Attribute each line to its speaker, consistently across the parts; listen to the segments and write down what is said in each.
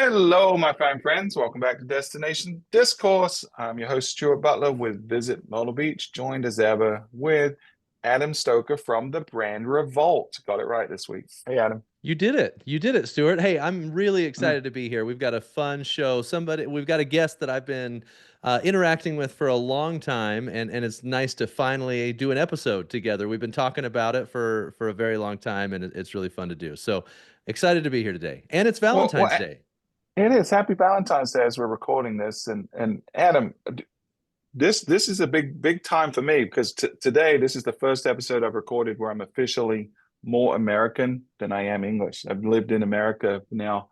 Speaker 1: Hello, my fine friends. Welcome back to Destination Discourse. I'm your host, Stuart Butler with Visit Myrtle Beach, joined as ever with Adam Stoker from the Brand Revolt. Got it right this week. Hey, Adam.
Speaker 2: You did it. You did it, Stuart. Hey, I'm really
Speaker 1: Mm.
Speaker 2: excited to be here. We've got a fun show. We've got a guest that I've been interacting with for a long time, and it's nice to finally do an episode together. We've been talking about it for a very long time, and it's really fun to do. So excited to be here today. And it's
Speaker 1: Well,
Speaker 2: Valentine's Day.
Speaker 1: it is. Happy Valentine's Day as we're recording this. And Adam, this is a big time for me because today this is the first episode I've recorded where I'm officially more American than I am English. I've lived in America now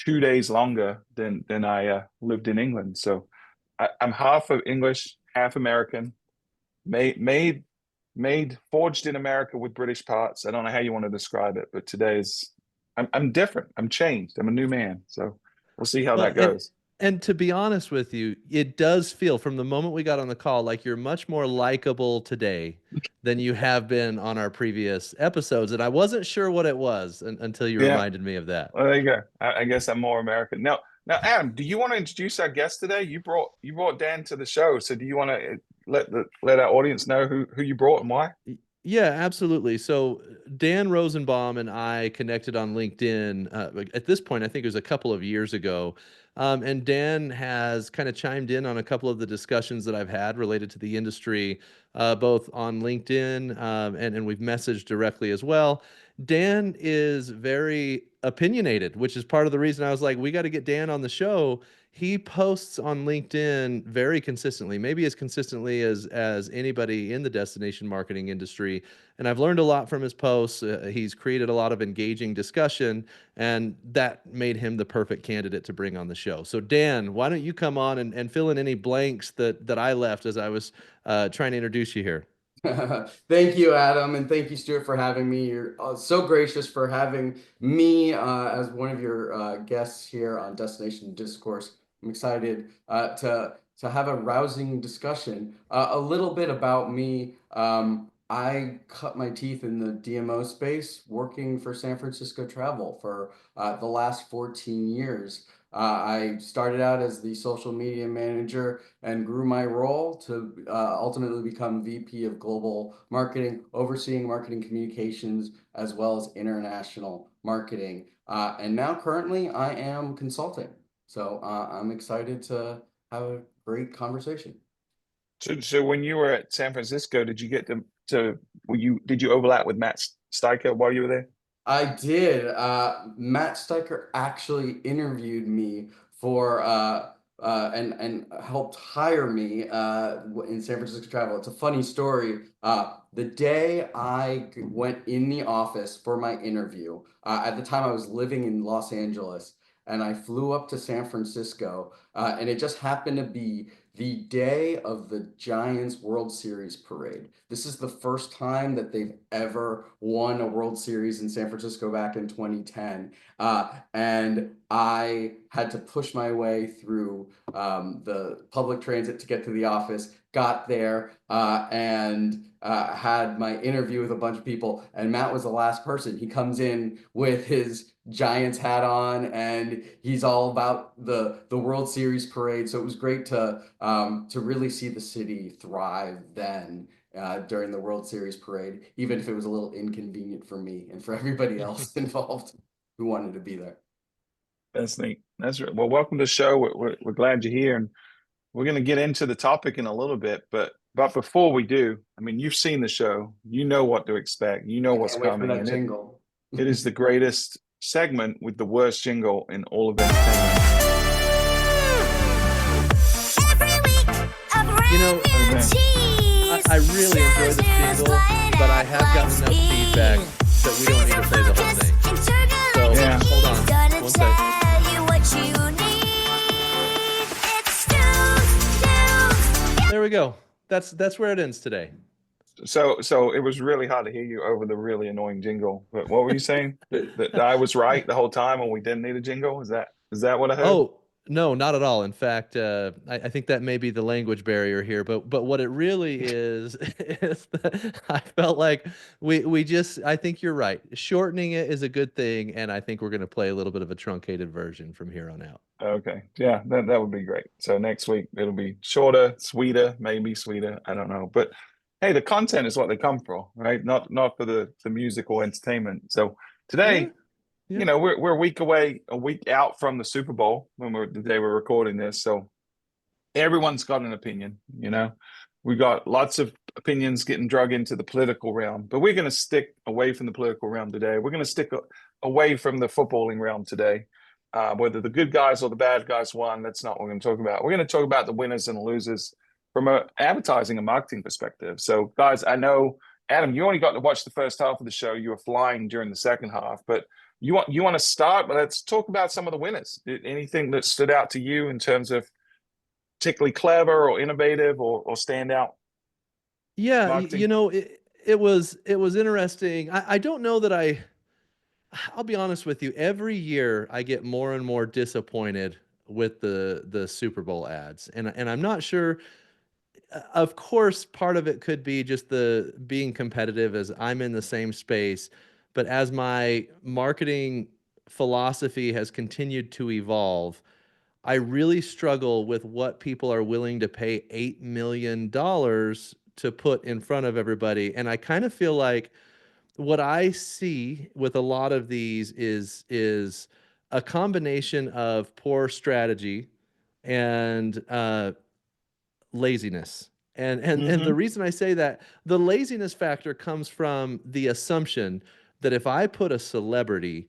Speaker 1: 2 days longer than I lived in England. So I'm half of English, half American, forged in America with British parts. I don't know how you want to describe it, but I'm different. I'm changed. I'm a new man. So we'll see how
Speaker 2: Well,
Speaker 1: that
Speaker 2: and
Speaker 1: goes.
Speaker 2: and to be honest with you, it does feel from the moment we got on the call like you're much more likable today than you have been on our previous episodes. And I wasn't sure what it was until you
Speaker 1: Yeah.
Speaker 2: reminded me of that.
Speaker 1: Well, there you go. I guess I'm more American. Now, Adam, do you want to introduce our guest today? You brought Dan to the show, so do you want to let our audience know who you brought and why?
Speaker 2: Yeah, absolutely. So Dan Rosenbaum and I connected on LinkedIn. At this point, I think it was a couple of years ago. And Dan has kind of chimed in on a couple of the discussions that I've had related to the industry, both on LinkedIn and we've messaged directly as well. Dan is very opinionated, which is part of the reason I was like, we got to get Dan on the show. He posts on LinkedIn very consistently, maybe as consistently as anybody in the destination marketing industry. And I've learned a lot from his posts. He's created a lot of engaging discussion, and that made him the perfect candidate to bring on the show. So Dan, why don't you come on and fill in any blanks that I left as I was trying to introduce you here?
Speaker 3: Thank you, Adam, and thank you, Stuart, for having me. You're so gracious for having me as one of your guests here on Destination Discourse. I'm excited to have a rousing discussion. A little bit about me. I cut my teeth in the DMO space, working for San Francisco Travel for the last 14 years. I started out as the social media manager and grew my role to ultimately become VP of Global Marketing, overseeing marketing communications as well as international marketing. And now currently I am consulting. So I'm excited to have a great conversation.
Speaker 1: So when you were at San Francisco, did you get to did you overlap with Matt Steiker while you were there?
Speaker 3: I did. Matt Steiker actually interviewed me for and helped hire me in San Francisco Travel. It's a funny story. The day I went in the office for my interview, at the time I was living in Los Angeles, and I flew up to San Francisco, and it just happened to be the day of the Giants World Series parade. This is the first time that they've ever won a World Series in San Francisco back in 2010. And I had to push my way through the public transit to get to the office, got there, and had my interview with a bunch of people. And Matt was the last person. He comes in with his Giants hat on, and he's all about the World Series parade. So it was great to really see the city thrive then during the World Series parade, even if it was a little inconvenient for me and for everybody else involved who wanted to be there.
Speaker 1: That's neat. That's right. Well, welcome to the show. We're glad you're here, and we're going to get into the topic in a little bit. But before we do, I mean, you've seen the show. You know what to expect. You know
Speaker 3: I
Speaker 1: what's
Speaker 3: can't wait for
Speaker 1: coming,
Speaker 3: that
Speaker 1: and
Speaker 3: jingle.
Speaker 1: it is the greatest segment with the worst jingle in all of entertainment.
Speaker 2: You know, I really enjoy this jingle, but I have gotten enough feedback that we don't need to play the whole thing. So
Speaker 1: Yeah.
Speaker 2: hold on one second. There we go. That's where it ends today.
Speaker 1: So it was really hard to hear you over the really annoying jingle. But what were you saying? That I was right the whole time and we didn't need a jingle? Is that what I heard?
Speaker 2: No, not at all. In fact, I think that may be the language barrier here, but what it really is is that I felt like we just I think you're right. Shortening it is a good thing, and I think we're going to play a little bit of a truncated version from here on out.
Speaker 1: Okay. Yeah, that would be great. So next week it'll be shorter, sweeter, maybe sweeter. I don't know. But hey, the content is what they come for, right? Not for the music or entertainment. So
Speaker 2: Yeah,
Speaker 1: today,
Speaker 2: yeah.
Speaker 1: we're a week away, a week out from the Super Bowl when we're the day we're recording this. So everyone's got an opinion. We got lots of opinions getting drug into the political realm, but we're going to stick away from the political realm today. We're going to stick away from the footballing realm today. Whether the good guys or the bad guys won, that's not what we're going to talk about. We're going to talk about the winners and the losers from an advertising and marketing perspective. So, guys, I know, Adam, you only got to watch the first half of the show. You were flying during the second half, but you want to start? But let's talk about some of the winners. Anything that stood out to you in terms of particularly clever or innovative or standout
Speaker 2: Yeah,
Speaker 1: marketing?
Speaker 2: it was interesting. I don't know that I'll be honest with you. Every year I get more and more disappointed with the Super Bowl ads. And I'm not sure. Of course, part of it could be just the being competitive as I'm in the same space, but as my marketing philosophy has continued to evolve, I really struggle with what people are willing to pay $8 million to put in front of everybody. And I kind of feel like what I see with a lot of these is a combination of poor strategy and laziness. And the
Speaker 1: Mm-hmm.
Speaker 2: reason I say that, the laziness factor comes from the assumption that if I put a celebrity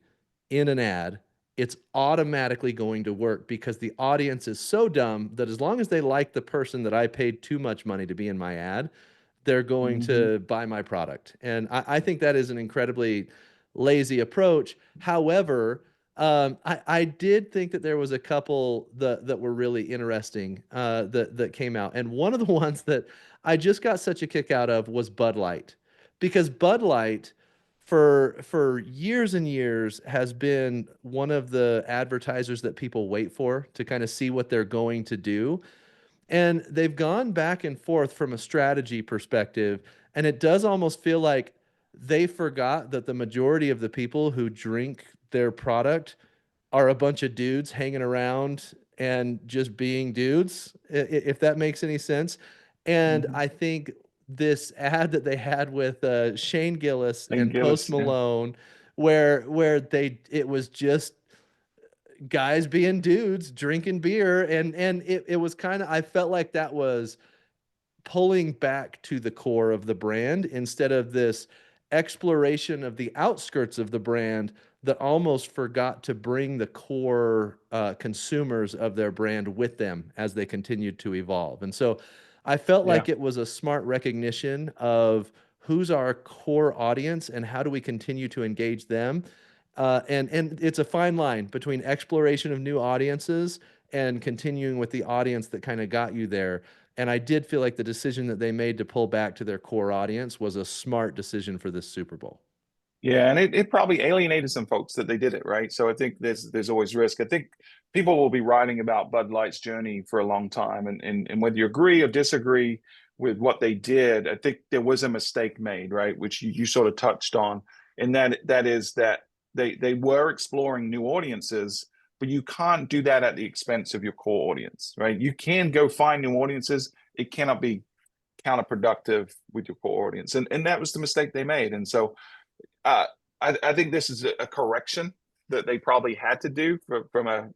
Speaker 2: in an ad, it's automatically going to work because the audience is so dumb that as long as they like the person that I paid too much money to be in my ad, they're going
Speaker 1: Mm-hmm.
Speaker 2: to buy my product. And I think that is an incredibly lazy approach. However, I did think that there was a couple that were really interesting that came out, and one of the ones that I just got such a kick out of was Bud Light, because Bud Light for years and years has been one of the advertisers that people wait for to kind of see what they're going to do. And they've gone back and forth from a strategy perspective. And it does almost feel like they forgot that the majority of the people who drink their product are a bunch of dudes hanging around and just being dudes, if that makes any sense. And
Speaker 1: Mm-hmm.
Speaker 2: I think this ad that they had with Shane Gillis
Speaker 1: And
Speaker 2: and Post
Speaker 1: Gillis, yeah.
Speaker 2: Malone, where it was just guys being dudes drinking beer, and it was kind of, I felt like that was pulling back to the core of the brand instead of this exploration of the outskirts of the brand that almost forgot to bring the core consumers of their brand with them as they continued to evolve. And so I felt
Speaker 1: Yeah.
Speaker 2: like it was a smart recognition of who's our core audience and how do we continue to engage them. And it's a fine line between exploration of new audiences and continuing with the audience that kind of got you there. And I did feel like the decision that they made to pull back to their core audience was a smart decision for this Super Bowl.
Speaker 1: Yeah, and it probably alienated some folks that they did it, right? So I think there's always risk. I think people will be writing about Bud Light's journey for a long time, and whether you agree or disagree with what they did, I think there was a mistake made, right? Which you sort of touched on, and that is that they were exploring new audiences, but you can't do that at the expense of your core audience, right? You can go find new audiences. It cannot be counterproductive with your core audience, and that was the mistake they made, and so uh, I think this is a correction that they probably had to do from a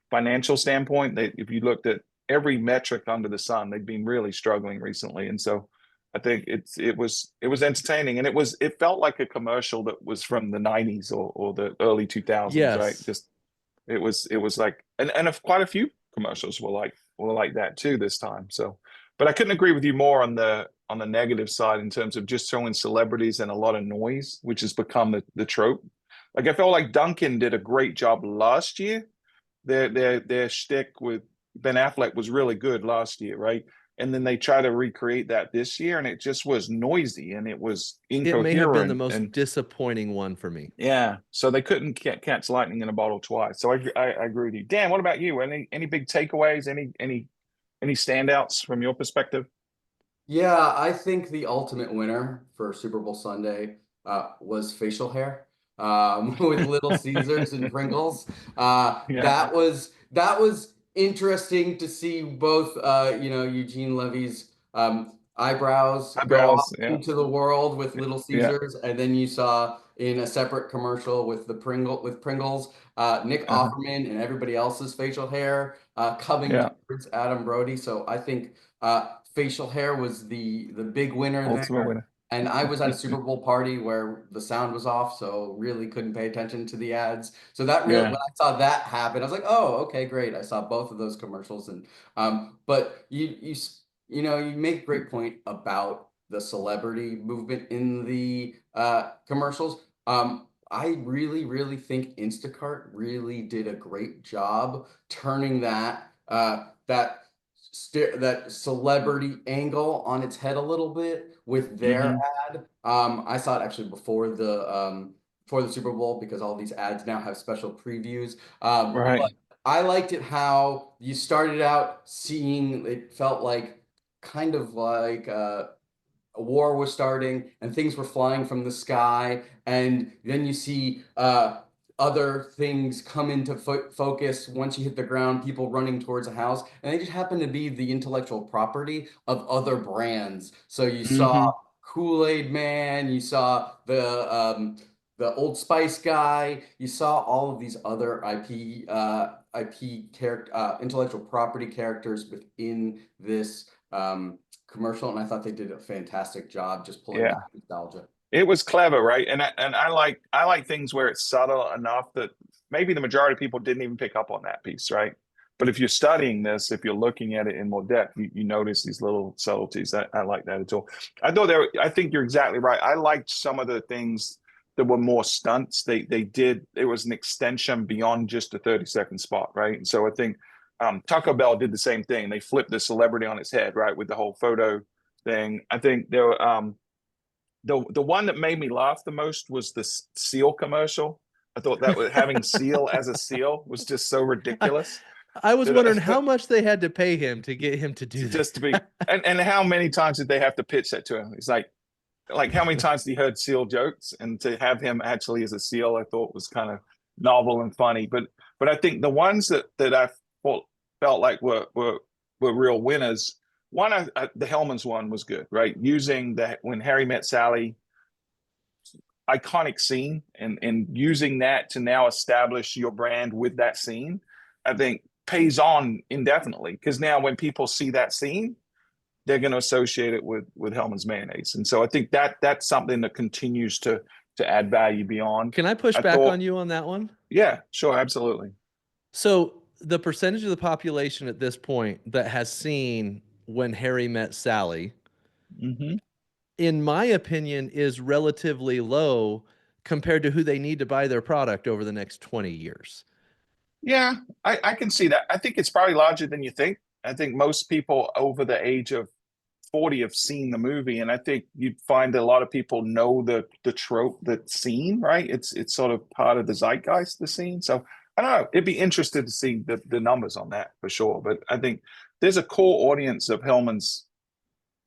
Speaker 1: financial standpoint. If you looked at every metric under the sun, they've been really struggling recently, and so I think it was entertaining, and it felt like a commercial that was from the '90s or the early 2000s, right?
Speaker 2: Yes.
Speaker 1: Just it was like, and quite a few commercials were like that too this time. So, but I couldn't agree with you more on the negative side in terms of just showing celebrities and a lot of noise, which has become the trope. Like I felt like Duncan did a great job last year. Their shtick with Ben Affleck was really good last year, right? and then they try to recreate that this year, and it just was noisy and it was
Speaker 2: It may have been the
Speaker 1: incoherent.
Speaker 2: most
Speaker 1: And
Speaker 2: disappointing one for me.
Speaker 1: yeah, so they couldn't catch lightning in a bottle twice. So I agree with you. Dan, what about you? Any big takeaways? Any standouts from your perspective?
Speaker 3: Yeah, I think the ultimate winner for Super Bowl Sunday was facial hair with Little Caesars and Pringles.
Speaker 1: Yeah,
Speaker 3: That was interesting to see both Eugene Levy's eyebrows go off
Speaker 1: eyebrows. Yeah,
Speaker 3: into the world with Little
Speaker 1: yeah,
Speaker 3: Caesars, and then you saw in a separate commercial with the Pringles, Nick
Speaker 1: uh-huh,
Speaker 3: Offerman and everybody else's facial hair coming
Speaker 1: yeah.
Speaker 3: towards Adam Brody. So I think facial hair was the big winner
Speaker 1: Ultimate
Speaker 3: there.
Speaker 1: winner.
Speaker 3: And I was at a Super Bowl party where the sound was off, so really couldn't pay attention to the ads. So that really,
Speaker 1: Yeah.
Speaker 3: when I saw that happen, I was like, oh, okay, great. I saw both of those commercials. And but you make a great point about the celebrity movement in the commercials. I really, really think Instacart really did a great job turning that celebrity angle on its head a little bit with their
Speaker 1: Hmm.
Speaker 3: ad. I saw it actually before the Super Bowl because all these ads now have special previews. But
Speaker 1: Right.
Speaker 3: I liked it how you started out seeing it felt like kind of like a war was starting and things were flying from the sky, and then you see other things come into focus once you hit the ground, people running towards a house, and they just happen to be the intellectual property of other brands. So you saw
Speaker 1: Hmm.
Speaker 3: Kool-Aid Man, you saw the Old Spice guy, you saw all of these other IP character intellectual property characters within this commercial, and I thought they did a fantastic job just pulling
Speaker 1: Yeah.
Speaker 3: that nostalgia.
Speaker 1: It was clever, right? And I like things where it's subtle enough that maybe the majority of people didn't even pick up on that piece, right? But if you're studying this, if you're looking at it in more depth, you notice these little subtleties. I like that at all. I think you're exactly right. I liked some of the things that were more stunts. They did, it was an extension beyond just a 30-second spot, right? And so I think Taco Bell did the same thing. They flipped the celebrity on its head, right, with the whole photo thing. I think there were the one that made me laugh the most was the seal commercial. I thought that was having seal as a seal was just so
Speaker 2: I,
Speaker 1: ridiculous
Speaker 2: I was wondering how
Speaker 1: that
Speaker 2: much they had to pay him to get him to do
Speaker 1: just to be
Speaker 2: that.
Speaker 1: and how many times did they have to pitch that to him? It's like how many times he heard seal jokes, and to have him actually as a seal, I thought was kind of novel and funny. But I think the ones that I felt like were real winners. One, the Hellman's one was good, right? Using that when Harry met Sally iconic scene and using that to now establish your brand with that scene, I think pays on indefinitely, because now when people see that scene, they're going to associate it with Hellman's mayonnaise. And so I think that's something that continues to add value beyond.
Speaker 2: Can I push
Speaker 1: I
Speaker 2: back on
Speaker 1: thought,
Speaker 2: you on that one?
Speaker 1: yeah, sure, absolutely.
Speaker 2: So the percentage of the population at this point that has seen When Harry Met Sally,
Speaker 1: Hmm.
Speaker 2: in my opinion, is relatively low compared to who they need to buy their product over the next 20 years.
Speaker 1: Yeah, I can see that. I think it's probably larger than you think. I think most people over the age of 40 have seen the movie, and I think you'd find that a lot of people know the trope, the scene, right? It's sort of part of the zeitgeist, the scene. So I don't know. It'd be interesting to see the numbers on that for sure. But I think there's a core audience of Hellman's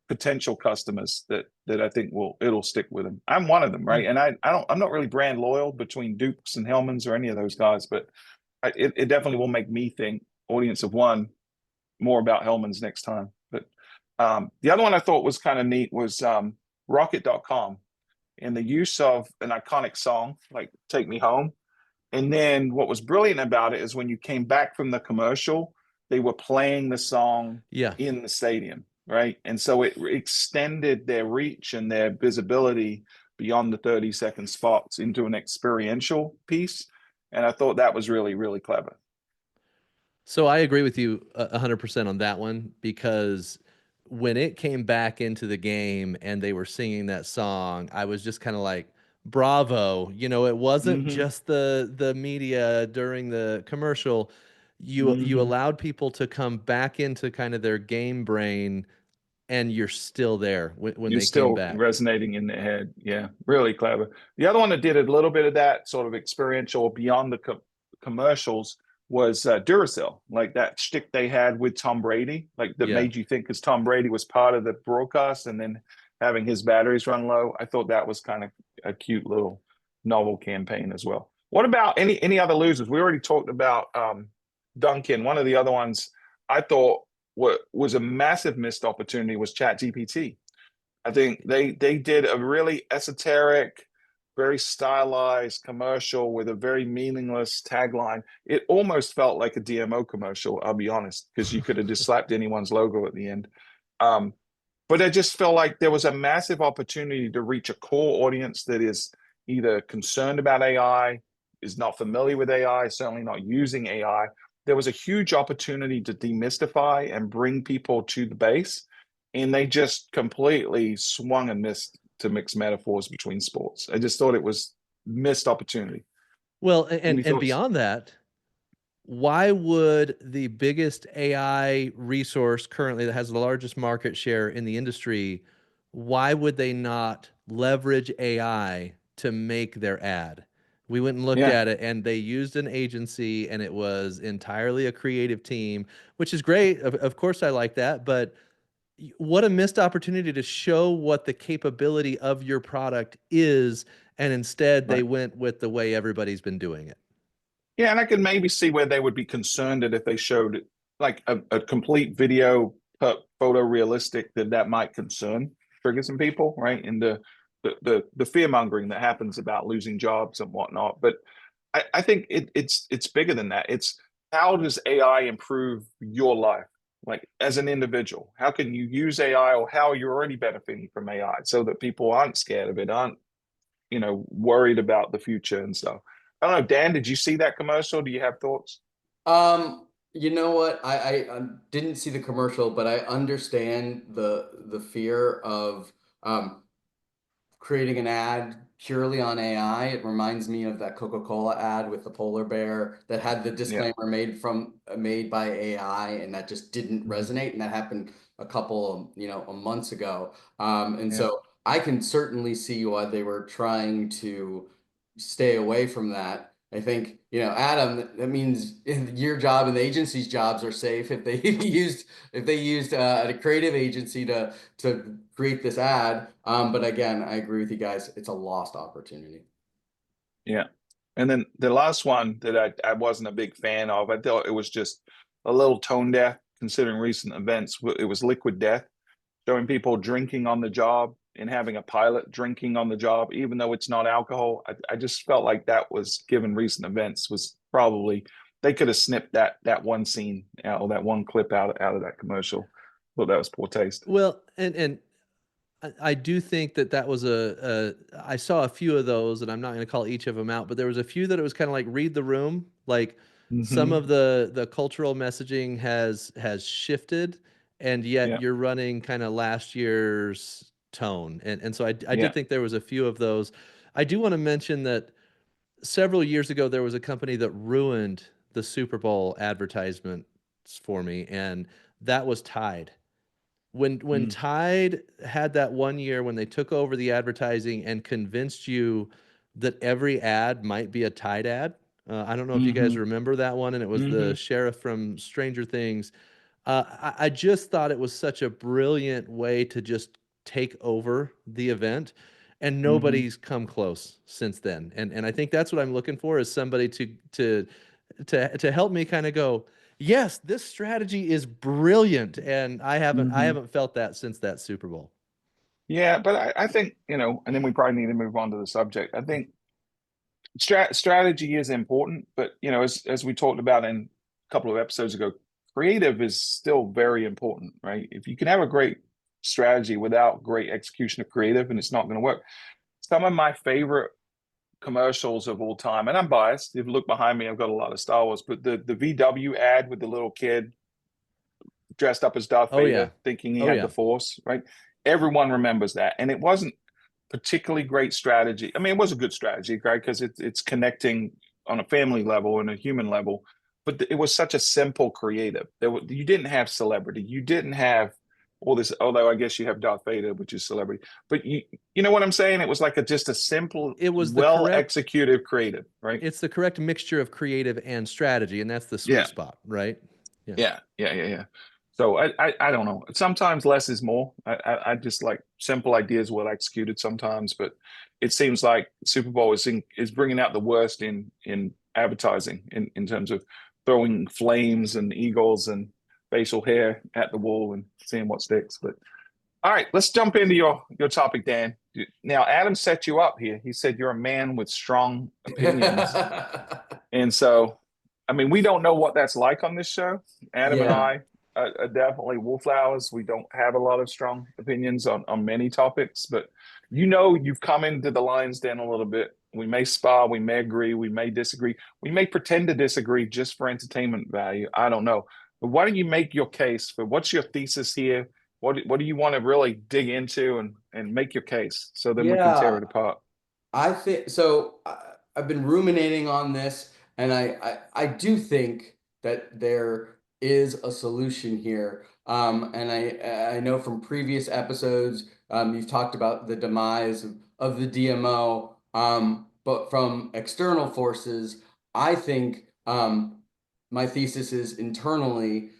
Speaker 1: potential customers that I think it'll stick with them. I'm one of them, right? And I'm not really brand loyal between Dukes and Hellman's or any of those guys, but it definitely will make me think audience of one more about Hellman's next time. But the other one I thought was kind of neat was rocket.com and the use of an iconic song like Take Me Home. And then what was brilliant about it is when you came back from the commercial, they were playing the song
Speaker 2: Yeah.
Speaker 1: in the stadium, right? And so it extended their reach and their visibility beyond the 30-second spots into an experiential piece. And I thought that was really, really clever.
Speaker 2: So I agree with you 100% on that one, because when it came back into the game and they were singing that song, I was just kind of like, bravo. You know, it wasn't
Speaker 1: Hmm.
Speaker 2: just the media during the commercial. you allowed people to come back into kind of their game brain, and you're still there when
Speaker 1: You're
Speaker 2: they came
Speaker 1: still
Speaker 2: back.
Speaker 1: resonating in their head. Yeah, really clever. The other one that did a little bit of that sort of experiential beyond the commercials was Duracell, like that shtick they had with Tom Brady, like that
Speaker 2: Yeah.
Speaker 1: made you think because Tom Brady was part of the broadcast and then having his batteries run low. I thought that was kind of a cute little novel campaign as well. What about any other losers? We already talked about Duncan. One of the other ones I thought what was a massive missed opportunity was ChatGPT. I think they did a really esoteric, very stylized commercial with a very meaningless tagline. It almost felt like a DMO commercial, I'll be honest, because you could have just slapped anyone's logo at the end. But I just felt like there was a massive opportunity to reach a core audience that is either concerned about AI, is not familiar with AI, certainly not using AI. There was a huge opportunity to demystify and bring people to the base, and they just completely swung and missed to mix metaphors between sports. I just thought it was missed opportunity.
Speaker 2: Well,
Speaker 1: Any
Speaker 2: and
Speaker 1: thoughts?
Speaker 2: beyond that, why would the biggest AI resource currently that has the largest market share in the industry, why would they not leverage AI to make their ad? We went and looked
Speaker 1: Yeah,
Speaker 2: at it, and they used an agency, and it was entirely a creative team, which is great. Of course, I like that, but what a missed opportunity to show what the capability of your product is, and instead they
Speaker 1: right.
Speaker 2: went with the way everybody's been doing it.
Speaker 1: Yeah, and I could maybe see where they would be concerned that if they showed like a complete video photorealistic that might trigger some people, right? And the fear mongering that happens about losing jobs and whatnot. But I think it's bigger than that. It's how does AI improve your life? Like as an individual, how can you use AI, or how you're already benefiting from AI so that people aren't scared of it, aren't worried about the future and stuff. I don't know, Dan, did you see that commercial? Do you have thoughts?
Speaker 3: You know what? I didn't see the commercial, but I understand the fear of um creating an ad purely on AI. It reminds me of that Coca-Cola ad with the polar bear that had the
Speaker 1: Yeah.
Speaker 3: disclaimer made by AI, and that just didn't
Speaker 1: Mhm.
Speaker 3: resonate. And that happened a couple of months ago. And
Speaker 1: Yeah.
Speaker 3: so I can certainly see why they were trying to stay away from that. I think, Adam, that means your job and the agency's jobs are safe if they used a creative agency to create this ad. But again, I agree with you guys. It's a lost opportunity.
Speaker 1: Yeah. And then the last one that I wasn't a big fan of, I thought it was just a little tone deaf considering recent events. It was Liquid Death, showing people drinking on the job and having a pilot drinking on the job, even though it's not alcohol. I just felt like that was, given recent events, was probably they could have snipped that one scene out, or that one clip out of that commercial. Thought that was poor taste.
Speaker 2: Well, and I do think that was I saw a few of those, and I'm not going to call each of them out, but there was a few that it was kind of like read the room. Like some
Speaker 1: Mm-hmm.
Speaker 2: of the cultural messaging has shifted, and yet
Speaker 1: Yeah.
Speaker 2: you're running kind of last year's tone. And so I did
Speaker 1: Yeah.
Speaker 2: think there was a few of those. I do want to mention that several years ago there was a company that ruined the Super Bowl advertisements for me, and that was Tide. When
Speaker 1: Mm.
Speaker 2: Tide had that one year when they took over the advertising and convinced you that every ad might be a Tide ad. I don't know if you guys
Speaker 1: Mm-hmm.
Speaker 2: remember that one, and it was the
Speaker 1: Mm-hmm.
Speaker 2: sheriff from Stranger Things. I just thought it was such a brilliant way to just take over the event, and
Speaker 1: Mm-hmm.
Speaker 2: nobody's come close since then. And I think that's what I'm looking for, is somebody to help me kind of go, yes, this strategy is brilliant, and I
Speaker 1: Mm-hmm.
Speaker 2: haven't felt that since that Super Bowl.
Speaker 1: Yeah, but I think, and then we probably need to move on to the subject. I think strategy is important, but as we talked about in a couple of episodes ago, creative is still very important, right? If you can have a great strategy without great execution of creative, and it's not going to work. Some of my favorite commercials of all time, and I'm biased. If you look behind me, I've got a lot of Star Wars, but the VW ad with the little kid dressed up as Darth
Speaker 2: Oh yeah,
Speaker 1: Vader, thinking he
Speaker 2: oh
Speaker 1: had the
Speaker 2: yeah.
Speaker 1: Force, right? Everyone remembers that, and it wasn't particularly great strategy. I mean, it was a good strategy, right? Because it's connecting on a family level and a human level. but it was such a simple creative. You didn't have celebrity. You didn't have all this, although I guess you have Darth Vader, which is celebrity. But you know what I'm saying? It was like just a simple,
Speaker 2: It was
Speaker 1: well executed creative, right?
Speaker 2: It's the correct mixture of creative and strategy, and that's the sweet spot, right?
Speaker 1: Yeah. So I don't know. Sometimes less is more. I just like simple ideas well executed sometimes, but it seems like Super Bowl is bringing out the worst in advertising in terms of throwing flames and eagles and facial hair at the wall and seeing what sticks. But all right, let's jump into your topic, Dan. Now, Adam set you up here. He said you're a man with strong opinions, and so I mean, we don't know what that's like on this show. Adam and
Speaker 3: Yeah.
Speaker 1: I are definitely wallflowers. We don't have a lot of strong opinions on many topics, but you've come into the lion's den a little bit. We may spar, we may agree, we may disagree, we may pretend to disagree just for entertainment value. I don't know. But why don't you make your case for what's your thesis here? What do you want to really dig into and make your case so then we can tear it apart?
Speaker 3: I think so. I've been ruminating on this, and I do think that there is a solution here. And I know from previous episodes, you've talked about the demise of the DMO. But from external forces, I think my thesis is internally,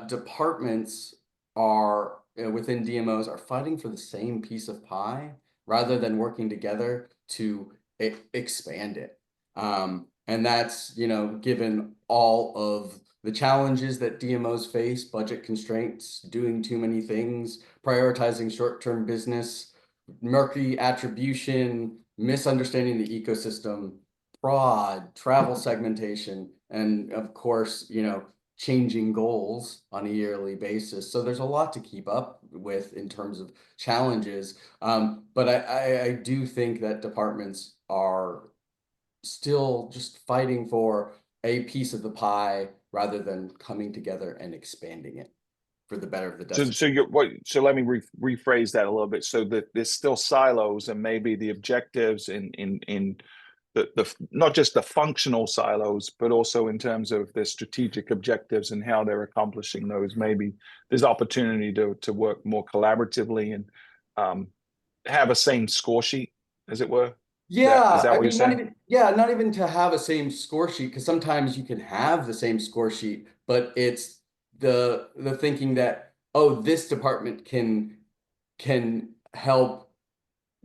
Speaker 3: departments are within DMOs are fighting for the same piece of pie rather than working together to expand it. And that's, given all of the challenges that DMOs face, budget constraints, doing too many things, prioritizing short-term business, murky attribution, misunderstanding the ecosystem, fraud, travel segmentation, and of course, changing goals on a yearly basis. So there's a lot to keep up with in terms of challenges. But I do think that departments are still just fighting for a piece of the pie rather than coming together and expanding it for the better of the destination.
Speaker 1: So let me rephrase that a little bit. So that there's still silos, and maybe the objectives in the not just the functional silos, but also in terms of the strategic objectives and how they're accomplishing those. Maybe there's opportunity to work more collaboratively and have a same score sheet, as it were.
Speaker 3: Yeah,
Speaker 1: Is that
Speaker 3: I
Speaker 1: what you're
Speaker 3: mean, not
Speaker 1: saying?
Speaker 3: even not even to have a same score sheet, because sometimes you can have the same score sheet, but it's the thinking that, oh, this department can help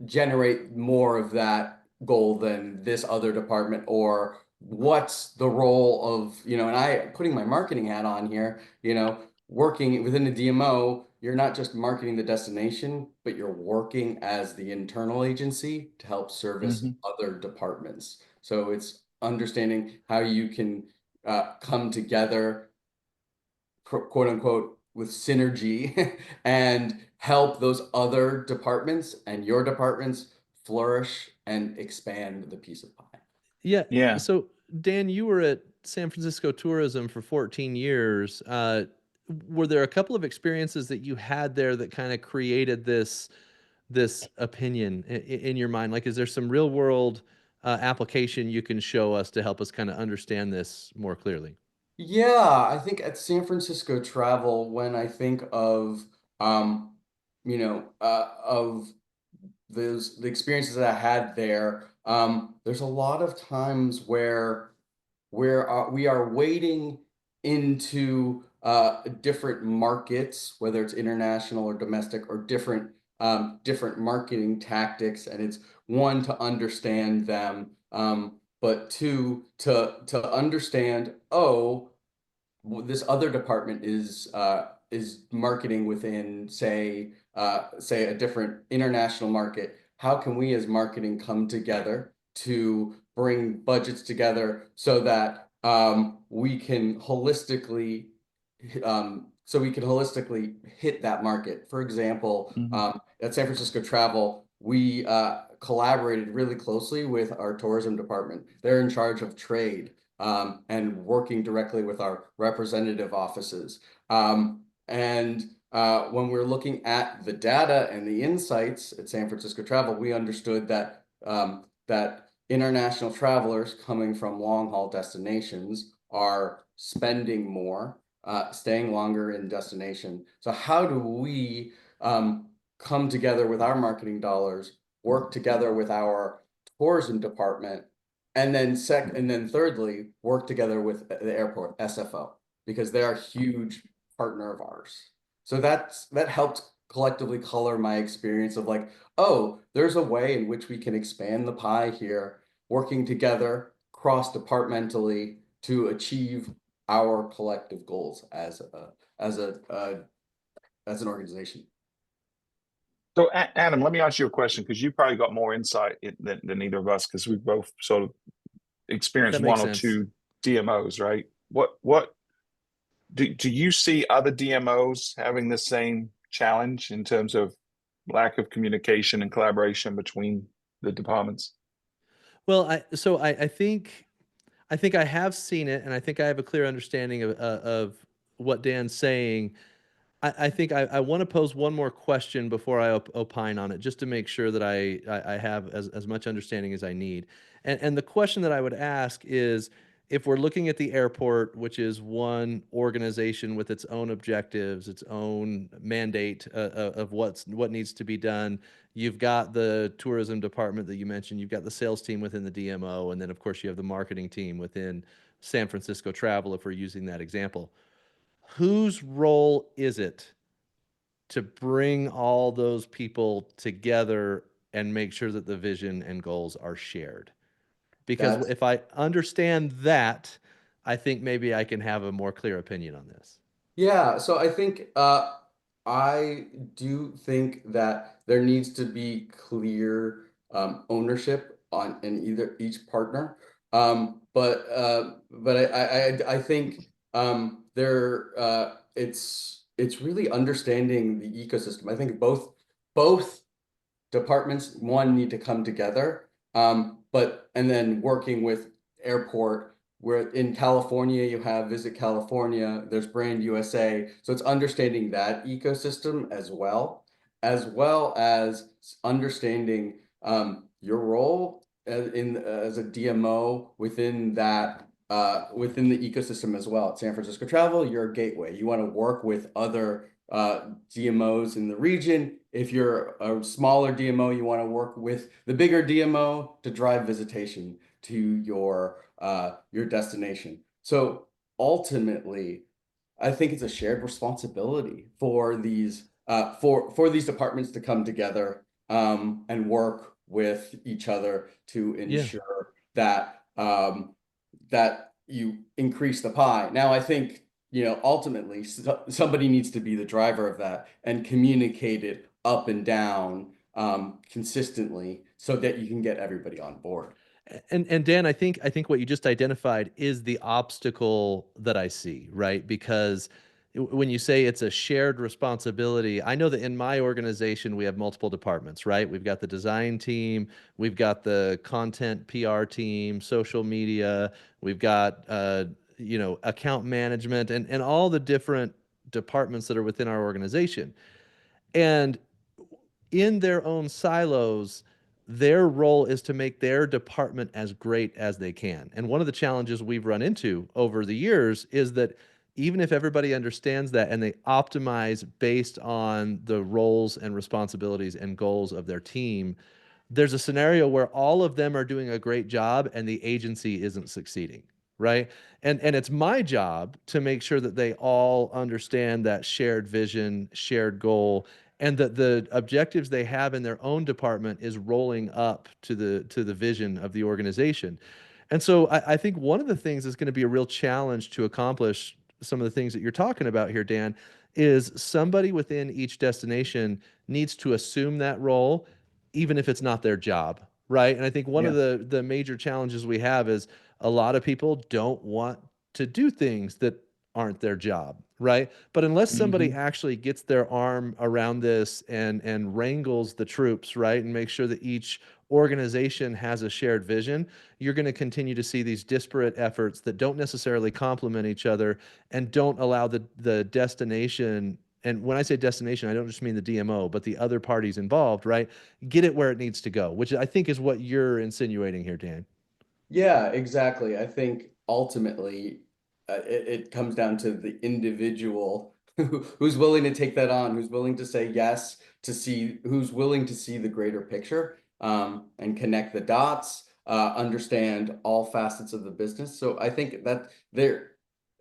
Speaker 3: generate more of that goal than this other department, or what's the role of, and I putting my marketing hat on here, working within the DMO, you're not just marketing the destination, but you're working as the internal agency to help service other departments. So it's understanding how you can come together, quote unquote, with synergy and help those other departments and your departments flourish and expand the piece of pie.
Speaker 2: Yeah.
Speaker 1: Yeah.
Speaker 2: So, Dan, you were at San Francisco Tourism for 14 years. Were there a couple of experiences that you had there that kind of created this opinion in your mind? Like, is there some real world application you can show us to help us kind of understand this more clearly?
Speaker 3: Yeah, I think at San Francisco Travel, when I think of of the experiences that I had there, there's a lot of times where we are wading into different markets, whether it's international or domestic, or different marketing tactics, and it's one, to understand them, but two, to understand, oh, this other department is marketing within, say a different international market. How can we as marketing come together to bring budgets together so that we can holistically hit that market? For example, at San Francisco Travel, we collaborated really closely with our tourism department. They're in charge of trade, and working directly with our representative offices. And when we're looking at the data and the insights at San Francisco Travel, we understood that that international travelers coming from long haul destinations are spending more, staying longer in destination. So how do we come together with our marketing dollars, work together with our tourism department, and then thirdly, work together with the airport, SFO, because they're a huge partner of ours. So that helped collectively color my experience of like, oh, there's a way in which we can expand the pie here, working together cross-departmentally to achieve our collective goals as a as an organization.
Speaker 1: So, Adam, let me ask you a question because you probably got more insight than either of us because we've both sort of experienced
Speaker 2: That
Speaker 1: one
Speaker 2: makes
Speaker 1: or
Speaker 2: sense.
Speaker 1: two DMOs, right? What do you see other DMOs having the same challenge in terms of lack of communication and collaboration between the departments?
Speaker 2: Well, I think I have seen it, and I think I have a clear understanding of what Dan's saying. I think I want to pose one more question before I opine on it, just to make sure that I have as much understanding as I need. And the question that I would ask is, if we're looking at the airport, which is one organization with its own objectives, its own mandate of what needs to be done, you've got the tourism department that you mentioned, you've got the sales team within the DMO, and then of course you have the marketing team within San Francisco Travel, if we're using that example. Whose role is it to bring all those people together and make sure that the vision and goals are shared? Because
Speaker 3: That's
Speaker 2: if I understand that, I think maybe I can have a more clear opinion on this.
Speaker 3: Yeah, so I think I do think that there needs to be clear ownership on in either each partner. But I think it's really understanding the ecosystem. I think both departments, one, need to come together, but and then working with airport. Where in California you have Visit California, there's Brand USA, so it's understanding that ecosystem as well as understanding your role as a DMO within that within the ecosystem as well. At San Francisco Travel, you're a gateway. You want to work with other DMOs in the region. If you're a smaller DMO, you want to work with the bigger DMO to drive visitation to your destination. So ultimately, I think it's a shared responsibility for these departments to come together and work with each other to
Speaker 2: Yeah.
Speaker 3: ensure that that you increase the pie. Now, I think, ultimately somebody needs to be the driver of that and communicate it up and down consistently so that you can get everybody on board.
Speaker 2: And Dan, I think what you just identified is the obstacle that I see, right? Because when you say it's a shared responsibility, I know that in my organization we have multiple departments, right? We've got the design team, we've got the content PR team, social media, we've got account management, and all the different departments that are within our organization. And in their own silos, their role is to make their department as great as they can. And one of the challenges we've run into over the years is that even if everybody understands that and they optimize based on the roles and responsibilities and goals of their team, there's a scenario where all of them are doing a great job and the agency isn't succeeding, right? And it's my job to make sure that they all understand that shared vision, shared goal, and that the objectives they have in their own department is rolling up to the vision of the organization. And so I think one of the things that's going to be a real challenge to accomplish some of the things that you're talking about here, Dan, is somebody within each destination needs to assume that role, even if it's not their job, right? And I think one of
Speaker 1: Yeah.
Speaker 2: the major challenges we have is a lot of people don't want to do things that aren't their job, right? But unless somebody
Speaker 1: Hmm.
Speaker 2: actually gets their arm around this and wrangles the troops, right, and makes sure that each organization has a shared vision, you're going to continue to see these disparate efforts that don't necessarily complement each other and don't allow the destination. And when I say destination, I don't just mean the DMO, but the other parties involved, right? Get it where it needs to go, which I think is what you're insinuating here, Dan.
Speaker 3: Yeah, exactly. I think ultimately it comes down to the individual who's willing to take that on, who's willing to say yes, who's willing to see the greater picture, and connect the dots, understand all facets of the business. So I think that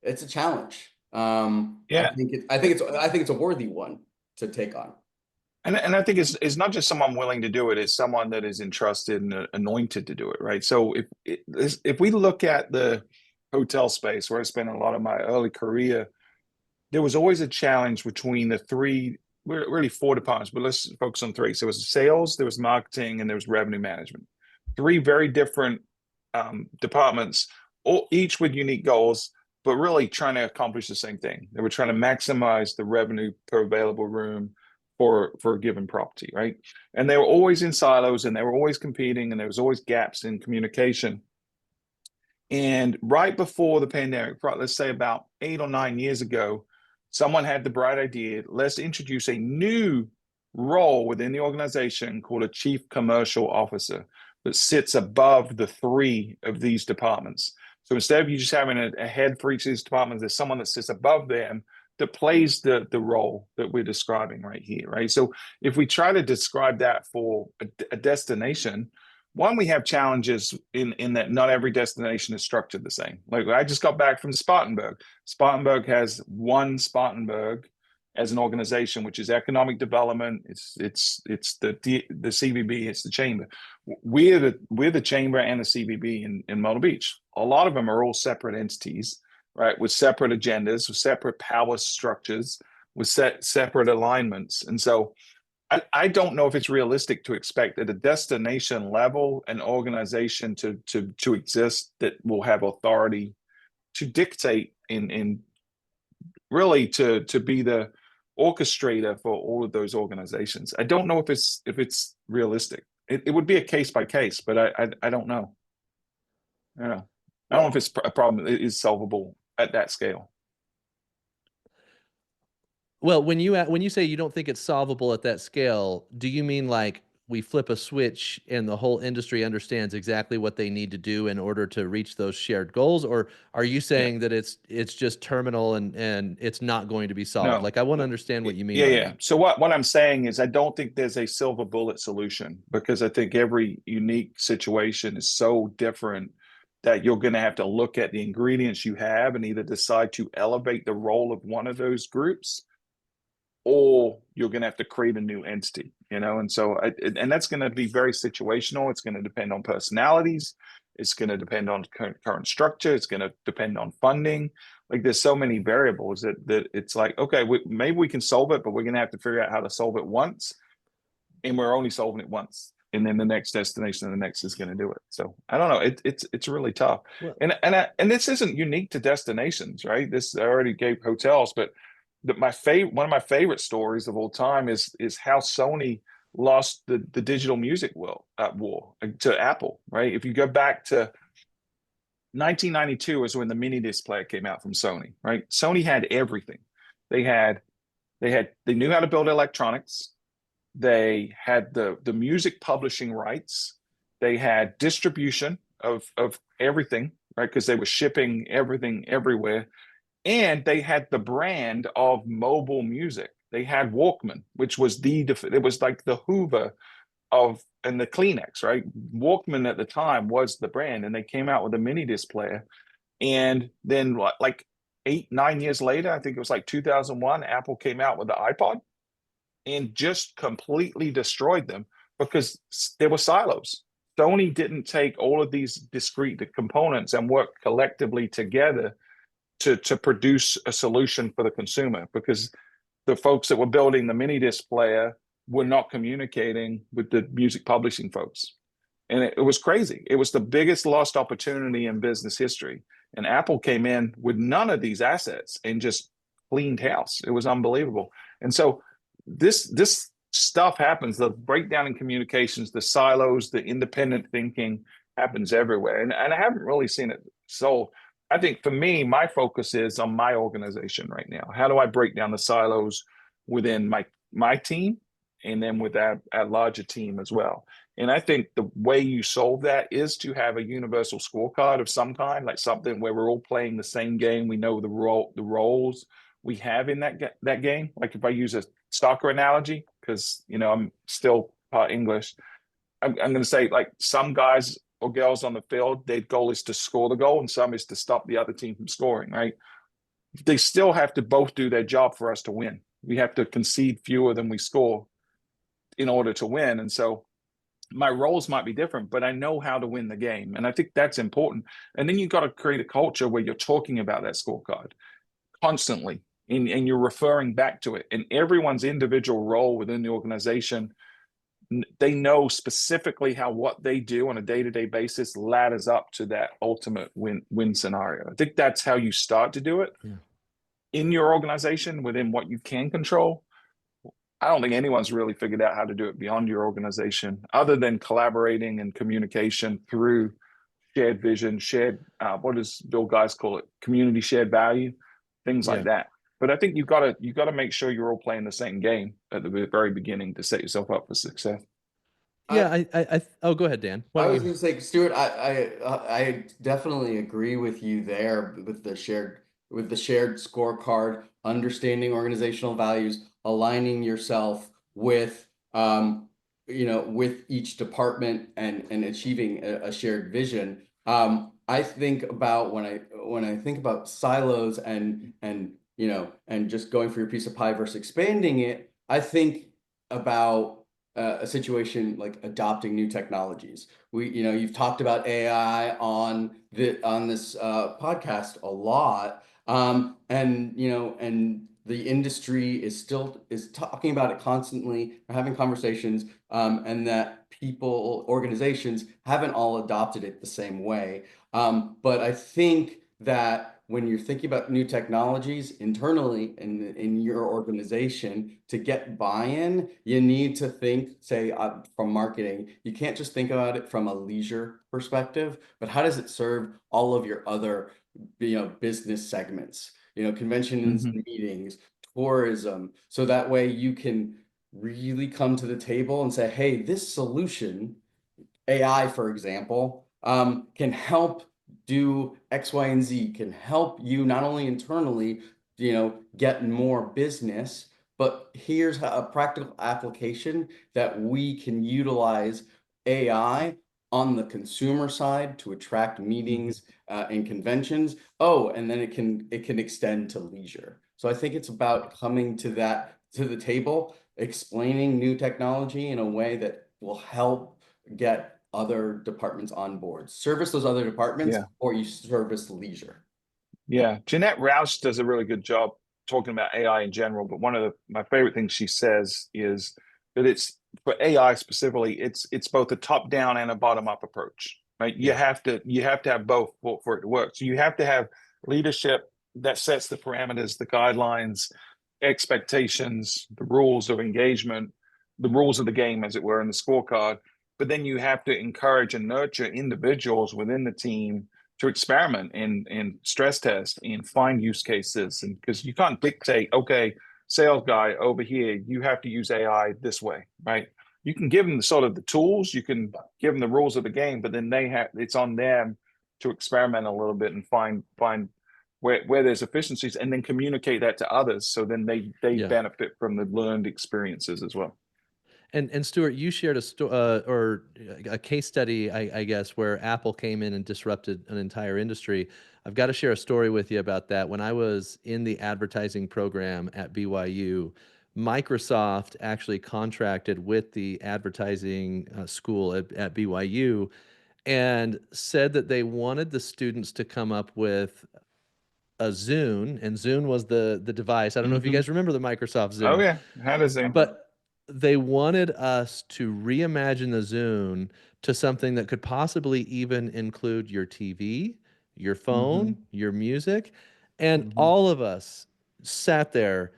Speaker 3: it's a challenge.
Speaker 1: Yeah.
Speaker 3: I think it's a worthy one to take on.
Speaker 1: And I think it's not just someone willing to do it, it's someone that is entrusted and anointed to do it, right? So if we look at the hotel space where I spent a lot of my early career, there was always a challenge between the three, really four departments, but let's focus on three. So it was sales, there was marketing, and there was revenue management. Three very different departments, each with unique goals, but really trying to accomplish the same thing. They were trying to maximize the revenue per available room for a given property, right? And they were always in silos, and they were always competing, and there was always gaps in communication. And right before the pandemic, let's say about 8 or 9 years ago, someone had the bright idea, let's introduce a new role within the organization called a chief commercial officer that sits above the three of these departments. So instead of you just having a head for each of these departments, there's someone that sits above them that plays the role that we're describing right here, right? So if we try to describe that for a destination, one, we have challenges in that not every destination is structured the same. Like I just got back from Spartanburg. Spartanburg has one Spartanburg as an organization, which is economic development. It's the CVB. It's the chamber. We're the chamber and the CVB in Myrtle Beach. A lot of them are all separate entities, right? With separate agendas, with separate power structures, with separate alignments, and so. I don't know if it's realistic to expect at a destination level an organization to exist that will have authority to dictate in really to be the orchestrator for all of those organizations. I don't know if it's realistic. It would be a case by case, but I don't know. I don't know. I don't know if it's a problem that is solvable at that scale.
Speaker 2: Well, when you say you don't think it's solvable at that scale, do you mean like we flip a switch and the whole industry understands exactly what they need to do in order to reach those shared goals? Or are you saying that it's just terminal and it's not going to be solved?
Speaker 1: No.
Speaker 2: Like I want to understand what you mean
Speaker 1: Yeah,
Speaker 2: by
Speaker 1: yeah.
Speaker 2: that.
Speaker 1: So what I'm saying is I don't think there's a silver bullet solution because I think every unique situation is so different that you're going to have to look at the ingredients you have and either decide to elevate the role of one of those groups or you're going to have to create a new entity, and so and that's going to be very situational. It's going to depend on personalities, it's going to depend on current structure, it's going to depend on funding. Like there's so many variables that it's like, okay, maybe we can solve it, but we're going to have to figure out how to solve it once, and we're only solving it once, and then the next destination and the next is going to do it. So I don't know, it's really tough.
Speaker 2: Well,
Speaker 1: And this isn't unique to destinations, right? This I already gave hotels, but one of my favorite stories of all time is how Sony lost the digital music war to Apple, right? If you go back to 1992 is when the mini disc player came out from Sony, right? Sony had everything. They knew how to build electronics. They had the music publishing rights. They had distribution of everything, right? Because they were shipping everything everywhere. And they had the brand of mobile music. They had Walkman, which was it was like the Hoover and the Kleenex, right? Walkman at the time was the brand, and they came out with a mini disc player. And then like 8-9 years later, I think it was like 2001, Apple came out with the iPod and just completely destroyed them because there were silos. Sony didn't take all of these discrete components and work collectively together to produce a solution for the consumer, because the folks that were building the mini disc player were not communicating with the music publishing folks. And it was crazy. It was the biggest lost opportunity in business history. And Apple came in with none of these assets and just cleaned house. It was unbelievable. And so this stuff happens. The breakdown in communications, the silos, the independent thinking happens everywhere. And I haven't really seen it solved. I think for me, my focus is on my organization right now. How do I break down the silos within my team and then with that larger team as well? And I think the way you solve that is to have a universal scorecard of some kind, like something where we're all playing the same game. We know the roles we have in that game. Like if I use a soccer analogy, because I'm still part English, I'm going to say like some guys or girls on the field, their goal is to score the goal, and some is to stop the other team from scoring. Right? They still have to both do their job for us to win. We have to concede fewer than we score in order to win, and so my roles might be different, but I know how to win the game. And I think that's important. And then you've got to create a culture where you're talking about that scorecard constantly and you're referring back to it. And everyone's individual role within the organization, they know specifically how what they do on a day-to-day basis ladders up to that ultimate win scenario. I think that's how you start to do it in your organization within what you can control. I don't think anyone's really figured out how to do it beyond your organization, other than collaborating and communication through shared vision, shared what does Bill Guys call it? Community shared value, things like that. But I think you've got to make sure you're all playing the same game at the very beginning to set yourself up for success.
Speaker 2: Yeah, oh, go ahead, Dan.
Speaker 3: I was going to say, Stuart, I definitely agree with you there with the shared scorecard, understanding organizational values, aligning yourself with with each department and achieving a shared vision. I think about when I think about silos and just going for your piece of pie versus expanding it, I think about a situation like adopting new technologies. You've talked about AI on this podcast a lot, and the industry is talking about it constantly, having conversations, and that organizations haven't all adopted it the same way. But I think that when you're thinking about new technologies internally in your organization, to get buy-in, you need to think, say, from marketing. You can't just think about it from a leisure perspective, but how does it serve all of your other business segments? Conventions, meetings, tourism, so that way you can really come to the table and say, hey, this solution, AI, for example, can help do X, Y, and Z, can help you not only internally, get more business, but here's a practical application that we can utilize AI on the consumer side to attract meetings and conventions. Oh, and then it can extend to leisure. So I think it's about coming to the table, explaining new technology in a way that will help get other departments on board. Service those other departments, or you service leisure.
Speaker 1: Yeah, Jeanette Rouse does a really good job talking about AI in general, but one of my favorite things she says is that it's for AI specifically, it's both a top-down and a bottom-up approach, right? You have to have both for it to work. So you have to have leadership that sets the parameters, the guidelines, expectations, the rules of engagement, the rules of the game, as it were, in the scorecard. But then you have to encourage and nurture individuals within the team to experiment and stress test and find use cases. And because you can't dictate, okay, sales guy over here, you have to use AI this way, right? You can give them the tools, you can give them the rules of the game, but then it's on them to experiment a little bit and find where there's efficiencies, and then communicate that to others, so then they benefit from the learned experiences as well.
Speaker 2: And Stuart, you shared a case study, I guess, where Apple came in and disrupted an entire industry. I've got to share a story with you about that. When I was in the advertising program at BYU, Microsoft actually contracted with the advertising school at BYU and said that they wanted the students to come up with a Zune, and Zune was the device. I don't know if you guys remember the Microsoft Zune.
Speaker 1: Oh yeah, how does Zune?
Speaker 2: But they wanted us to reimagine the Zune to something that could possibly even include your TV, your phone, your music. And all of us sat there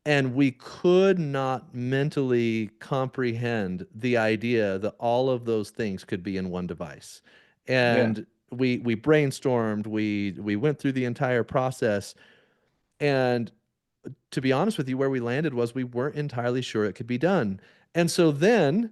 Speaker 2: and we could not mentally comprehend the idea that all of those things could be in one device. And we brainstormed, we went through the entire process, and to be honest with you, where we landed was we weren't entirely sure it could be done. And so then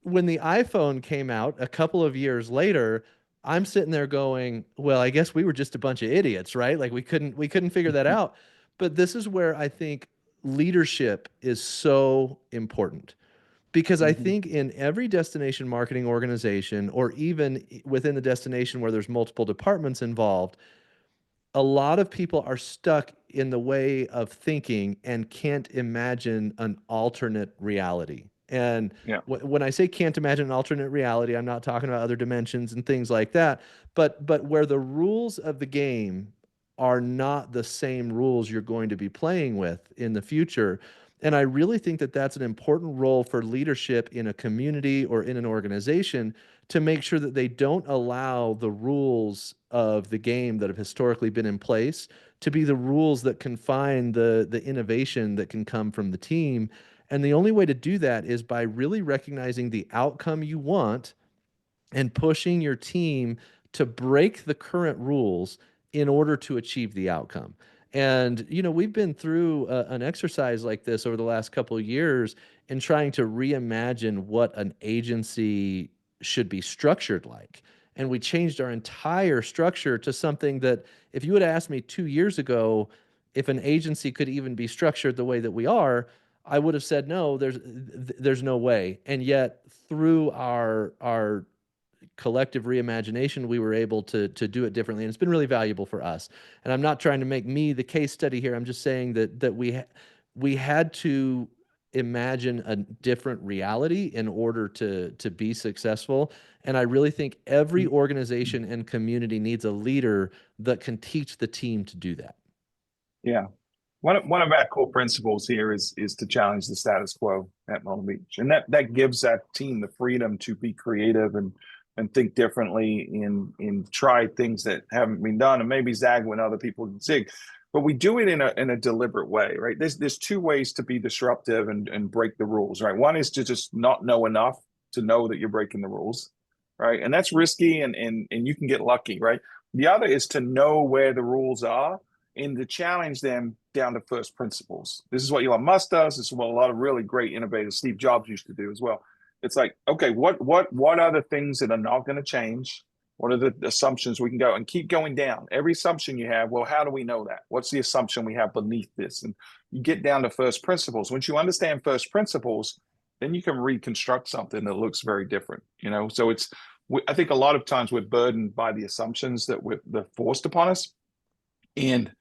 Speaker 2: when the iPhone came out a couple of years later, I'm sitting there going, well, I guess we were just a bunch of idiots, right? Like we couldn't figure that out. But this is where I think leadership is so important, because I
Speaker 1: Mhm.
Speaker 2: think in every destination marketing organization, or even within the destination where there's multiple departments involved, a lot of people are stuck in the way of thinking and can't imagine an alternate reality. And
Speaker 1: Yeah.
Speaker 2: when I say can't imagine an alternate reality, I'm not talking about other dimensions and things like that, but where the rules of the game are not the same rules you're going to be playing with in the future. And I really think that that's an important role for leadership in a community or in an organization, to make sure that they don't allow the rules of the game that have historically been in place to be the rules that confine the innovation that can come from the team. And the only way to do that is by really recognizing the outcome you want and pushing your team to break the current rules in order to achieve the outcome. And we've been through an exercise like this over the last couple of years in trying to reimagine what an agency should be structured like. And we changed our entire structure to something that, if you would have asked me 2 years ago if an agency could even be structured the way that we are, I would have said no. There's no way. And yet, through our collective reimagination, we were able to do it differently, and it's been really valuable for us. And I'm not trying to make me the case study here. I'm just saying that we had to imagine a different reality in order to be successful. And I really think every organization and community needs a leader that can teach the team to do that.
Speaker 1: Yeah. One of our core principles here is to challenge the status quo at Myrtle Beach, and that gives that team the freedom to be creative and think differently, and try things that haven't been done, and maybe zag when other people zig. But we do it in a deliberate way, right? There's two ways to be disruptive and break the rules, right? One is to just not know enough to know that you're breaking the rules, right? And that's risky, and you can get lucky, right? The other is to know where the rules are and to challenge them down to first principles. This is what Elon Musk does. This is what a lot of really great innovators, Steve Jobs, used to do as well. It's like, okay, what are the things that are not going to change? What are the assumptions we can go and keep going down? Every assumption you have, well, how do we know that? What's the assumption we have beneath this? And you get down to first principles. Once you understand first principles, then you can reconstruct something that looks very different. So I think a lot of times we're burdened by the assumptions that they're forced upon us. And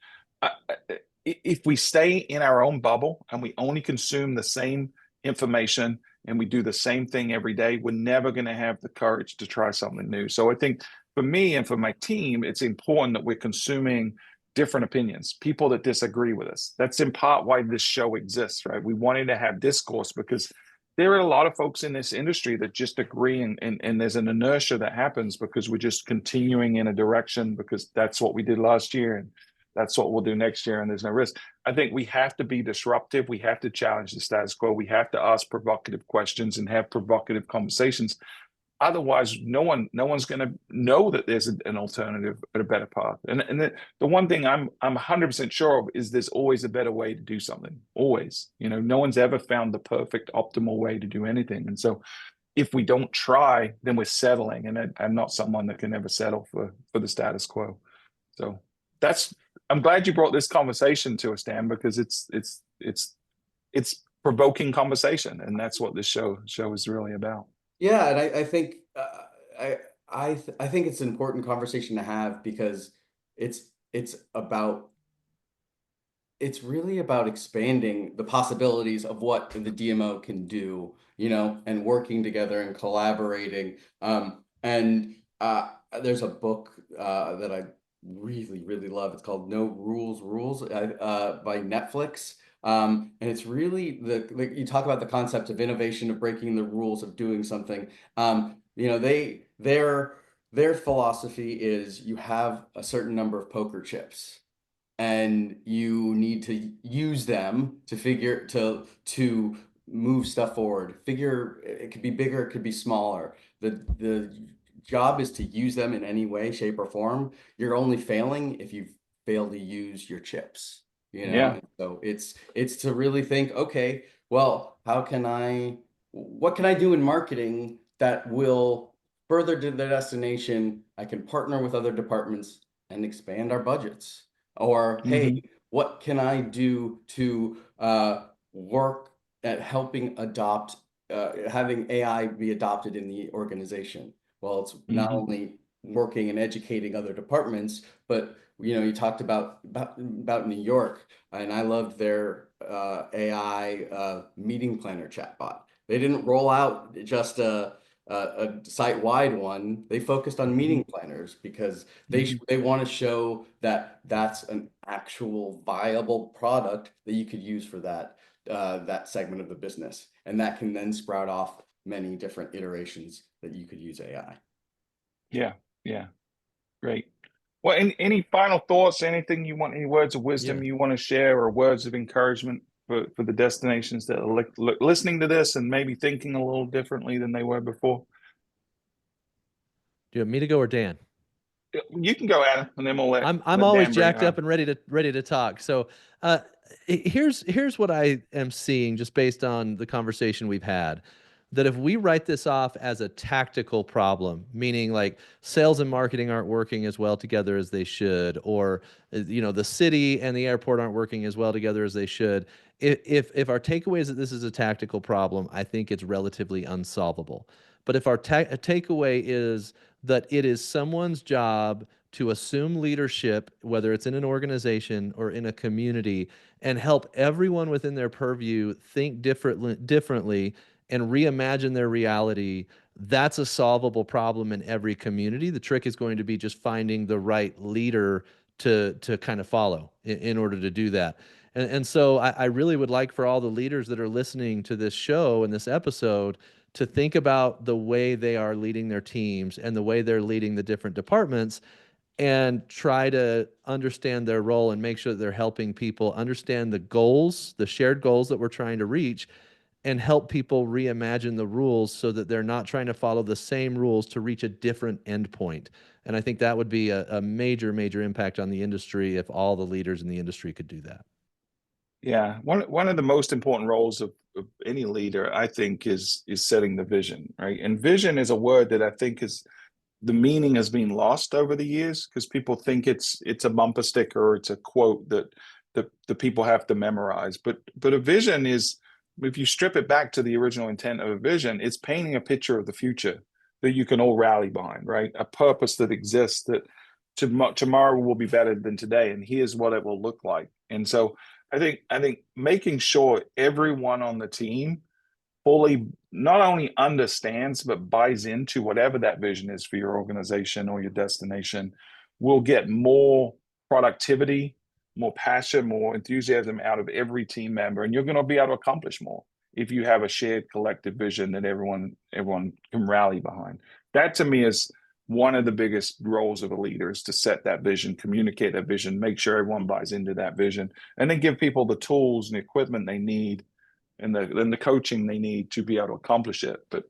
Speaker 1: if we stay in our own bubble and we only consume the same information and we do the same thing every day, we're never going to have the courage to try something new. So I think for me and for my team, it's important that we're consuming different opinions, people that disagree with us. That's in part why this show exists, right? We wanted to have discourse because there are a lot of folks in this industry that just agree, and there's an inertia that happens because we're just continuing in a direction because that's what we did last year, and that's what we'll do next year, and there's no risk. I think we have to be disruptive. We have to challenge the status quo. We have to ask provocative questions and have provocative conversations. Otherwise, no one's going to know that there's an alternative or a better path. And the one thing I'm 100% sure of is there's always a better way to do something. Always, no one's ever found the perfect optimal way to do anything. And so, if we don't try, then we're settling. And I'm not someone that can ever settle for the status quo. So I'm glad you brought this conversation to us, Dan, because it's provoking conversation, and that's what this show is really about.
Speaker 3: Yeah, and I think I think it's an important conversation to have because it's it's about it's really about expanding the possibilities of what the DMO can do, and working together and collaborating. And there's a book that I really, really love. It's called No Rules Rules by Netflix. And it's really you talk about the concept of innovation, of breaking the rules of doing something. Their philosophy is you have a certain number of poker chips and you need to use them to move stuff forward. Figure it could be bigger, it could be smaller. The job is to use them in any way, shape, or form. You're only failing if you fail to use your chips.
Speaker 1: Yeah.
Speaker 3: And so it's to really think, okay, well, how can I what can I do in marketing that will further to the destination? I can partner with other departments and expand our budgets. Or, hey, what can I do to work at helping adopt, having AI be adopted in the organization? Well, it's not only working and educating other departments, but you talked about New York, and I loved their AI meeting planner chatbot. They didn't roll out just a site-wide one. They focused on meeting planners because they want to show that that's an actual viable product that you could use for that segment of the business, and that can then sprout off many different iterations that you could use AI.
Speaker 1: Yeah, yeah, great. Well, any final thoughts? Anything you want? Any words of wisdom you want to share, or words of encouragement for the destinations that are listening to this and maybe thinking a little differently than they were before?
Speaker 2: Do you want me to go or Dan?
Speaker 1: You can go, Adam, and then we'll let
Speaker 2: I'm
Speaker 1: let
Speaker 2: always
Speaker 1: Dan bring it
Speaker 2: jacked up
Speaker 1: home.
Speaker 2: and ready to talk. So here's what I am seeing just based on the conversation we've had. That if we write this off as a tactical problem, meaning like sales and marketing aren't working as well together as they should, or the city and the airport aren't working as well together as they should. If our takeaway is that this is a tactical problem, I think it's relatively unsolvable. But if our takeaway is that it is someone's job to assume leadership, whether it's in an organization or in a community, and help everyone within their purview think differently and reimagine their reality, that's a solvable problem in every community. The trick is going to be just finding the right leader to kind of follow in order to do that. And so I really would like for all the leaders that are listening to this show and this episode to think about the way they are leading their teams and the way they're leading the different departments, and try to understand their role and make sure that they're helping people understand the goals, the shared goals that we're trying to reach, and help people reimagine the rules so that they're not trying to follow the same rules to reach a different endpoint. And I think that would be a major, major impact on the industry if all the leaders in the industry could do that.
Speaker 1: Yeah, one of the most important roles of any leader, I think, is setting the vision, right? And vision is a word that I think is the meaning has been lost over the years because people think it's a bumper sticker or it's a quote that the people have to memorize. But a vision is, if you strip it back to the original intent of a vision, it's painting a picture of the future that you can all rally behind, right? A purpose that exists, that tomorrow will be better than today, and here's what it will look like. And so I think making sure everyone on the team fully not only understands but buys into whatever that vision is for your organization or your destination will get more productivity, more passion, more enthusiasm out of every team member, and you're going to be able to accomplish more if you have a shared collective vision that everyone can rally behind. That to me is one of the biggest roles of a leader, is to set that vision, communicate that vision, make sure everyone buys into that vision, and then give people the tools and the equipment they need and the coaching they need to be able to accomplish it. But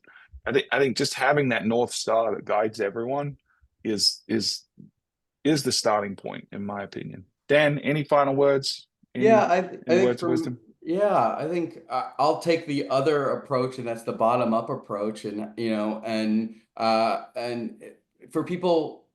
Speaker 1: I think just having that North Star that guides everyone is the starting point, in my opinion. Dan, any final words?
Speaker 3: Yeah, I
Speaker 1: Any
Speaker 3: think
Speaker 1: words of wisdom?
Speaker 3: I think I'll take the other approach, and that's the bottom up approach, and for people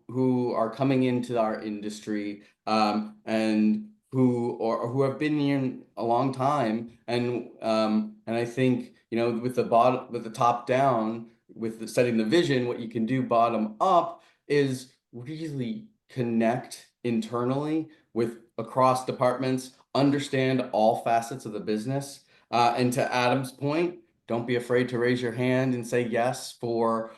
Speaker 3: who are coming into our industry, and who have been in a long time, and I think with the top down, with setting the vision, what you can do bottom up is really connect internally with across departments, understand all facets of the business. And to Adam's point, don't be afraid to raise your hand and say yes for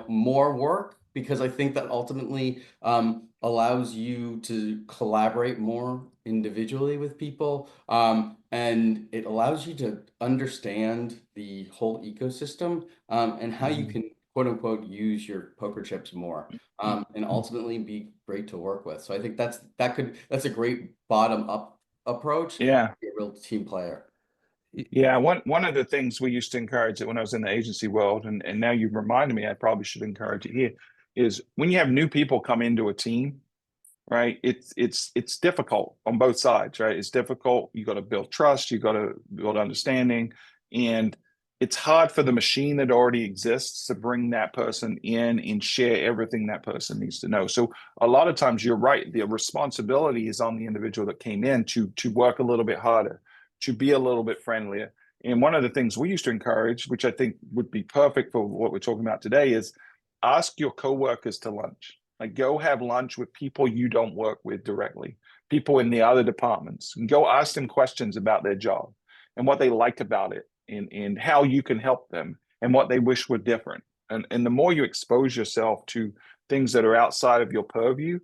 Speaker 3: more work, because I think that ultimately allows you to collaborate more individually with people, and it allows you to understand the whole ecosystem, and how you can quote unquote use your poker chips more, and ultimately be great to work with. So I think that's a great bottom up approach.
Speaker 1: Yeah.
Speaker 3: Be a real team player.
Speaker 1: Yeah, one of the things we used to encourage when I was in the agency world, and now you've reminded me, I probably should encourage it here, is when you have new people come into a team, right? It's difficult on both sides, right? It's difficult. You got to build trust. You got to build understanding, and it's hard for the machine that already exists to bring that person in and share everything that person needs to know. So a lot of times you're right, the responsibility is on the individual that came in to work a little bit harder, to be a little bit friendlier. And one of the things we used to encourage, which I think would be perfect for what we're talking about today, is ask your coworkers to lunch. Like, go have lunch with people you don't work with directly, people in the other departments, and go ask them questions about their job and what they like about it, and how you can help them, and what they wish were different. And the more you expose yourself to things that are outside of your purview,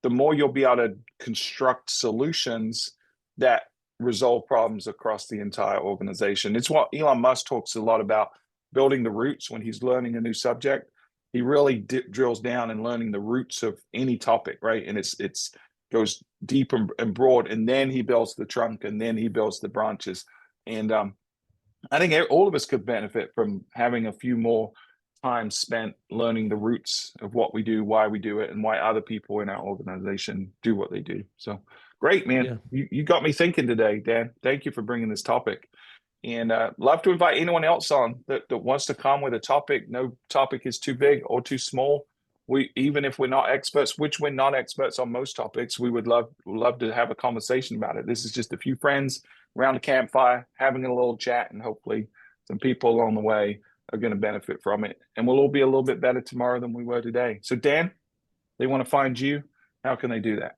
Speaker 1: the more you'll be able to construct solutions that resolve problems across the entire organization. It's what Elon Musk talks a lot about, building the roots when he's learning a new subject. He really drills down in learning the roots of any topic, right? And it's goes deep and broad, and then he builds the trunk, and then he builds the branches. And I think all of us could benefit from having a few more time spent learning the roots of what we do, why we do it, and why other people in our organization do what they do. So great, man.
Speaker 2: Yeah.
Speaker 1: You got me thinking today, Dan. Thank you for bringing this topic. And love to invite anyone else on that wants to come with a topic. No topic is too big or too small. Even if we're not experts, which we're not experts on most topics, we would love to have a conversation about it. This is just a few friends around a campfire having a little chat, and hopefully some people along the way are going to benefit from it. And we'll all be a little bit better tomorrow than we were today. So Dan, they want to find you. How can they do that?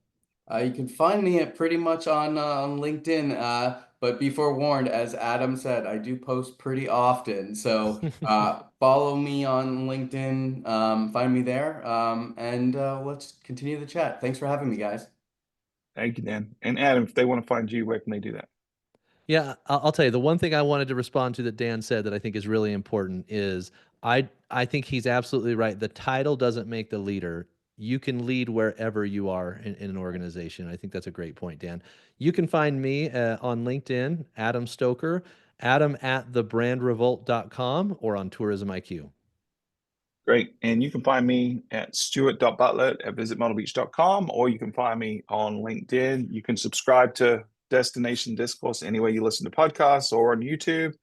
Speaker 3: You can find me at pretty much on LinkedIn. But be forewarned, as Adam said, I do post pretty often. So follow me on LinkedIn, find me there, and let's continue the chat. Thanks for having me, guys.
Speaker 1: Thank you, Dan. And Adam, if they want to find you, where can they do that?
Speaker 2: Yeah, I'll tell you, the one thing I wanted to respond to that Dan said that I think is really important is I think he's absolutely right. The title doesn't make the leader. You can lead wherever you are in an organization. I think that's a great point, Dan. You can find me on LinkedIn, Adam Stoker, Adam at thebrandrevolt.com, or on Tourism IQ.
Speaker 1: Great. And you can find me at stuart.butler at visitmyrtlebeach.com, or you can find me on LinkedIn. You can subscribe to Destination Discourse anywhere you listen to podcasts, or on YouTube.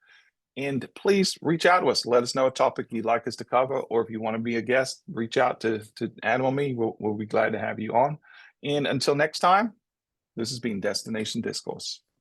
Speaker 1: And please reach out to us. Let us know a topic you'd like us to cover, or if you want to be a guest, reach out to Adam or me. We'll be glad to have you on. And until next time, this has been Destination Discourse.